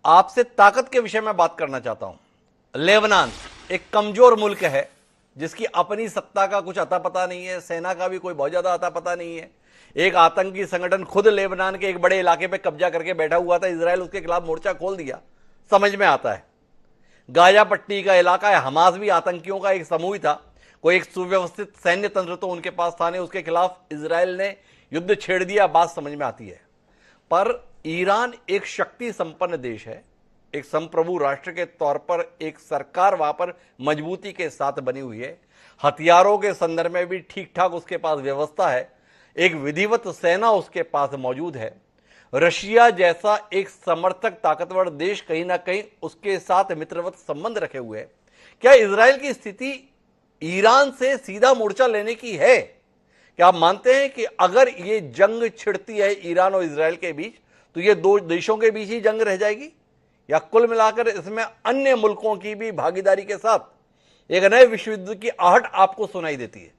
आपसे ताकत के विषय में बात करना चाहता हूं। लेबनान एक कमजोर मुल्क है जिसकी अपनी सत्ता का कुछ अता पता नहीं है, सेना का भी कोई बहुत ज्यादा अता पता नहीं है। एक आतंकी संगठन खुद लेबनान के एक बड़े इलाके पे कब्जा करके बैठा हुआ था, इजराइल उसके खिलाफ मोर्चा खोल दिया, समझ में आता है। गाजा पट्टी का इलाका है, हमास भी आतंकियों का एक समूह था, कोई एक सुव्यवस्थित सैन्य तंत्र तो उनके पास था नहीं, उसके खिलाफ इजराइल ने युद्ध छेड़ दिया, बात समझ में आती है। पर ईरान एक शक्ति संपन्न देश है, एक संप्रभु राष्ट्र के तौर पर एक सरकार वहां पर मजबूती के साथ बनी हुई है, हथियारों के संदर्भ में भी ठीक ठाक उसके पास व्यवस्था है, एक विधिवत सेना उसके पास मौजूद है। रशिया जैसा एक समर्थक ताकतवर देश कहीं ना कहीं उसके साथ मित्रवत संबंध रखे हुए है। क्या इजराइल की स्थिति ईरान से सीधा मोर्चा लेने की है? क्या आप मानते हैं कि अगर ये जंग छिड़ती है ईरान और इजराइल के बीच तो ये दो देशों के बीच ही जंग रह जाएगी, या कुल मिलाकर इसमें अन्य मुल्कों की भी भागीदारी के साथ एक नए विश्व युद्ध की आहट आपको सुनाई देती है?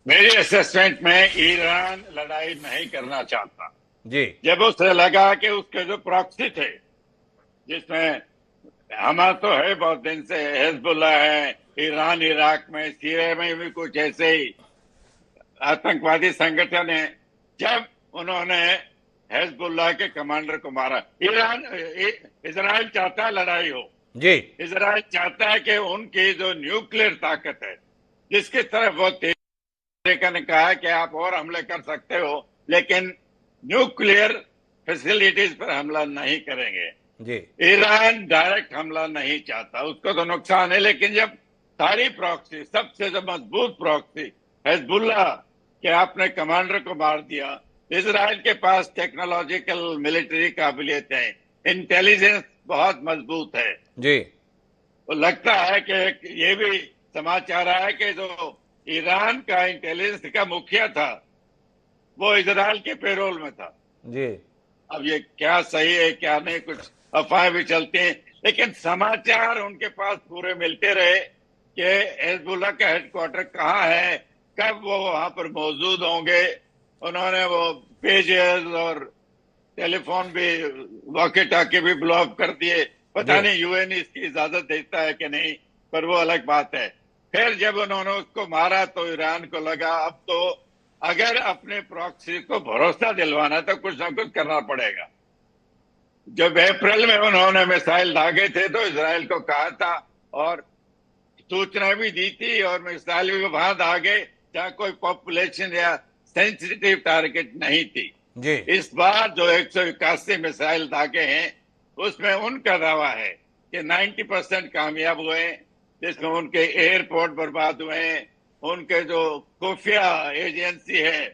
मेरे असेसमेंट में ईरान लड़ाई नहीं करना चाहता जी। जब उसे लगा कि उसके जो प्रॉक्सी थे, जिसमें हमारा तो है बहुत दिन से, हिजबुल्ला है, ईरान इराक में, सीरिया में भी कुछ ऐसे ही आतंकवादी संगठन है, जब उन्होंने हिजबुल्ला के कमांडर को मारा, इजराइल चाहता है लड़ाई हो जी। इजराइल चाहता है कि उनकी जो न्यूक्लियर ताकत है, जिसकी तरफ वो अमेरिका ने कहा कि आप और हमले कर सकते हो लेकिन न्यूक्लियर फैसिलिटीज पर हमला नहीं करेंगे जी। ईरान डायरेक्ट हमला नहीं चाहता, उसको तो नुकसान है, लेकिन जब सारी प्रॉक्सी, सबसे जो मजबूत प्रॉक्सी हिजबुल्ला के आपने कमांडर को मार दिया, इजराइल के पास टेक्नोलॉजिकल मिलिट्री काबिलियत है, इंटेलिजेंस बहुत मजबूत है जी। तो लगता है कि ये भी समाचार आया कि जो ईरान का इंटेलिजेंस का मुखिया था वो इजराइल के पेरोल में था जी। अब ये क्या सही है क्या नहीं, कुछ अफवाहें भी चलती हैं, लेकिन समाचार उनके पास पूरे मिलते रहे कि हिजबुल्ला का हेडक्वार्टर कहाँ है, कब वो वहां पर मौजूद होंगे। उन्होंने वो पेजेस और टेलीफोन भी, वॉकी टॉकी भी ब्लॉक कर दिए, पता नहीं यूएन इसकी इजाजत देता है कि नहीं, पर वो अलग बात है। फिर जब उन्होंने उसको मारा तो ईरान को लगा अब तो अगर अपने प्रॉक्सी को भरोसा दिलवाना तो कुछ ना कुछ करना पड़ेगा। जब अप्रैल में उन्होंने मिसाइल दागे थे तो इजराइल को कहा था और सूचना भी दी थी, और मिसाइल भी वहां दागे जहां कोई पॉपुलेशन या सेंसिटिव टारगेट नहीं थी जी। इस बार जो 181 मिसाइल दागे हैं उसमें उनका दावा है कि 90% कामयाब हुए, जिसमें उनके एयरपोर्ट बर्बाद हुए हैं, उनके जो खुफिया एजेंसी है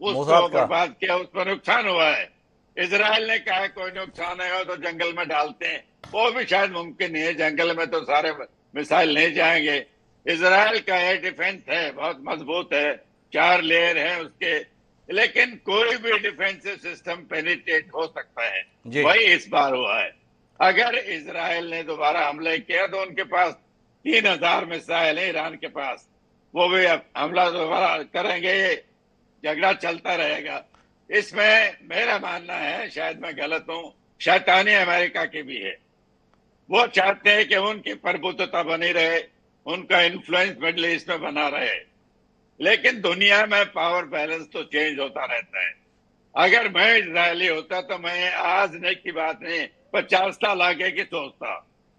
उसको बर्बाद किया, उस पर नुकसान हुआ है। इजराइल ने कहा कोई नुकसान नहीं हो तो जंगल में डालते हैं, वो भी शायद मुमकिन नहीं है, जंगल में तो सारे मिसाइल नहीं जाएंगे। इजराइल का एयर डिफेंस है, बहुत मजबूत है, 4 लेयर है उसके, लेकिन कोई भी डिफेंसिव सिस्टम पेनिट्रेट हो सकता है, वही इस बार हुआ है। अगर इजराइल ने दोबारा हमले किया तो उनके पास 3000 मिसाइल है ईरान के पास, वो भी हमला दोबारा करेंगे, झगड़ा चलता रहेगा। इसमें मेरा मानना है, शायद मैं गलत हूं, शैतानी अमेरिका की भी है। वो चाहते हैं कि उनकी प्रभुत्वता बनी रहे, उनका इन्फ्लुएंस मिडिल ईस्ट में बना रहे, लेकिन दुनिया में पावर बैलेंस तो चेंज होता रहता है। अगर मैं इजरायली होता तो मैं आज नहीं की बात नहीं, 50 साल आगे की सोचता।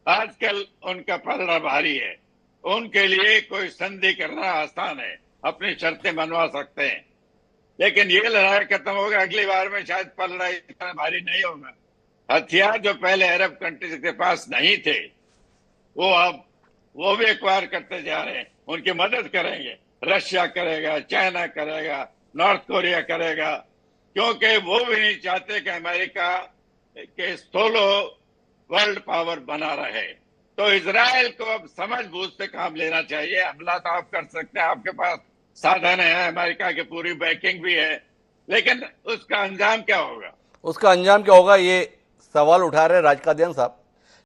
आजकल उनका पलड़ा भारी है, उनके लिए कोई संधि करना आसान है, अपनी शर्तें मनवा सकते हैं, लेकिन ये लड़ाई खत्म होगा अगली बार में शायद पलड़ा इतना भारी नहीं होगा। हथियार जो पहले अरब कंट्रीज के पास नहीं थे वो अब वो भी एक्वायर करते जा रहे हैं, उनकी मदद करेंगे, रशिया करेगा, चाइना करेगा, नॉर्थ कोरिया करेगा, क्योंकि वो भी नहीं चाहते कि अमेरिका के सोलो वर्ल्ड पावर बना रहे। तो इजराइल को अब समझ बूझ से काम लेना चाहिए। हमला तो आप कर सकते हैं, आपके पास साधन है, अमेरिका की पूरी बैकिंग भी है, लेकिन उसका अंजाम क्या होगा? उसका अंजाम क्या होगा, ये सवाल उठा रहे राजकादियान साहब।